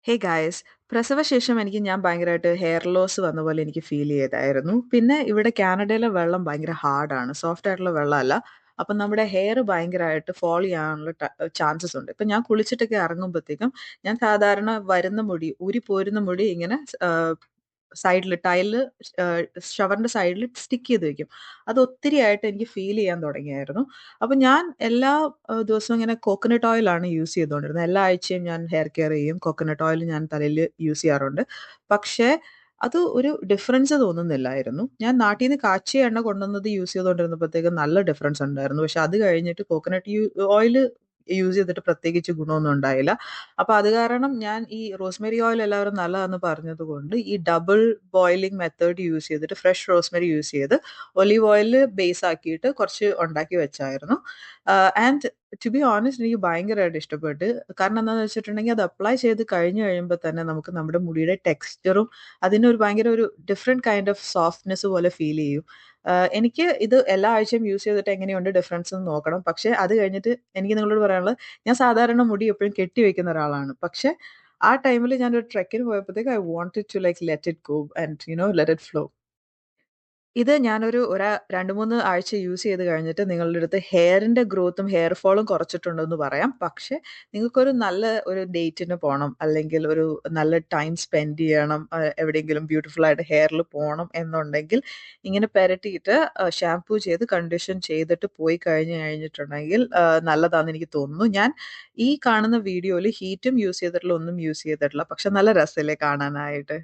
Hey guys, പ്രസവശേഷം ഞാൻ ഭയങ്കരമായിട്ട് hair loss വന്ന പോലെ എനിക്ക് ഫീൽ ചെയ്തായിരുന്നു. പിന്നെ ഇവിടെ കാനഡയിലെ വെള്ളം ഭയങ്കര ഹാർഡാണ്, സോഫ്റ്റ് ആയിട്ടുള്ള വെള്ളമല്ല. അപ്പം നമ്മുടെ ഹെയർ ഭയങ്കരമായിട്ട് ഫോൾ ചെയ്യാനുള്ള ചാൻസസ് ഉണ്ട്. ഇപ്പം ഞാൻ കുളിച്ചിട്ടൊക്കെ ഇറങ്ങുമ്പോഴത്തേക്കും ഞാൻ സാധാരണ വരുന്ന മുടി, ഊരി പോരുന്ന മുടി ഇങ്ങനെ സൈഡിൽ ടൈലിൽ, ഷവറിന്റെ സൈഡിൽ സ്റ്റിക്ക് ചെയ്ത് വെക്കും. അത് ഒത്തിരി ആയിട്ട് എനിക്ക് ഫീൽ ചെയ്യാൻ തുടങ്ങിയായിരുന്നു. അപ്പം ഞാൻ എല്ലാ ദിവസവും ഇങ്ങനെ കോക്കനട്ട് ഓയിലാണ് യൂസ് ചെയ്തുകൊണ്ടിരുന്നത്. എല്ലാ ആഴ്ചയും ഞാൻ ഹെയർ കെയർ ചെയ്യും. കോക്കനട്ട് ഓയിൽ ഞാൻ തലയിൽ യൂസ് ചെയ്യാറുണ്ട്. പക്ഷേ അത് ഒരു ഡിഫറൻസ് തോന്നുന്നില്ലായിരുന്നു. ഞാൻ നാട്ടിൽ നിന്ന് കാച്ചിയ എണ്ണ കൊണ്ടുവന്നത് യൂസ് ചെയ്തുകൊണ്ടിരുന്നപ്പോഴത്തേക്കും നല്ല ഡിഫറൻസ് ഉണ്ടായിരുന്നു. പക്ഷെ അത് കഴിഞ്ഞിട്ട് കോക്കനട്ട് ഓയിൽ യൂസ് ചെയ്തിട്ട് പ്രത്യേകിച്ച് ഗുണമൊന്നും ഉണ്ടായില്ല. അപ്പൊ അത് കാരണം ഞാൻ ഈ റോസ്മെറി ഓയിൽ എല്ലാവരും നല്ലതാന്ന് പറഞ്ഞത് കൊണ്ട് ഈ ഡബിൾ ബോയിലിംഗ് മെത്തേഡ് യൂസ് ചെയ്തിട്ട് ഫ്രഷ് റോസ്മെറി യൂസ് ചെയ്ത് ഒലീവ് ഓയിൽ ബേസ് ആക്കിയിട്ട് കുറച്ച് ഉണ്ടാക്കി വെച്ചായിരുന്നു. ആൻഡ് ടു ബി ഓണസ്റ്റ് എനിക്ക് ഭയങ്കരമായിട്ട് ഇഷ്ടപ്പെട്ട്. കാരണം എന്താണെന്ന് വെച്ചിട്ടുണ്ടെങ്കിൽ അത് അപ്ലൈ ചെയ്ത് കഴിഞ്ഞ് കഴിയുമ്പോൾ തന്നെ നമുക്ക് നമ്മുടെ മുടിയുടെ ടെക്സ്ചറും അതിനൊരു ഭയങ്കര ഒരു ഡിഫറെൻറ്റ് കൈൻഡ് ഓഫ് സോഫ്റ്റ്നെസ് പോലെ ഫീൽ ചെയ്യും. എനിക്ക് ഇത് എല്ലാ ആഴ്ചയും യൂസ് ചെയ്തിട്ട് എങ്ങനെയുണ്ട് ഡിഫറൻസ് എന്ന് നോക്കണം. പക്ഷേ അത് കഴിഞ്ഞിട്ട് എനിക്ക് നിങ്ങളോട് പറയാനുള്ളത്, ഞാൻ സാധാരണ മുടി എപ്പോഴും കെട്ടി വെക്കുന്ന ഒരാളാണ്. പക്ഷേ ആ ടൈമിൽ ഞാനൊരു ട്രെക്കിന് പോയപ്പോഴത്തേക്ക് I wanted to like let it go and let it flow. ഇത് ഞാനൊരു 2, 3 ആഴ്ച യൂസ് ചെയ്ത് കഴിഞ്ഞിട്ട് നിങ്ങളുടെ അടുത്ത് ഹെയറിന്റെ ഗ്രോത്തും ഹെയർ ഫോളും കുറച്ചിട്ടുണ്ടെന്ന് പറയാം. പക്ഷെ നിങ്ങൾക്കൊരു നല്ല ഒരു ഡേറ്റിന് പോണം, അല്ലെങ്കിൽ ഒരു നല്ല ടൈം സ്പെൻഡ് ചെയ്യണം, എവിടെയെങ്കിലും ബ്യൂട്ടിഫുൾ ആയിട്ട് ഹെയറിൽ പോണം എന്നുണ്ടെങ്കിൽ ഇങ്ങനെ പെരട്ടിയിട്ട് ഷാംപൂ ചെയ്ത് കണ്ടീഷൻ ചെയ്തിട്ട് പോയി കഴിഞ്ഞിട്ടുണ്ടെങ്കിൽ നല്ലതാണെന്ന് എനിക്ക് തോന്നുന്നു. ഞാൻ ഈ കാണുന്ന വീഡിയോയിൽ ഹീറ്റും യൂസ് ചെയ്തിട്ടില്ല, ഒന്നും യൂസ് ചെയ്തിട്ടില്ല. പക്ഷെ നല്ല രസമല്ലേ കാണാനായിട്ട്?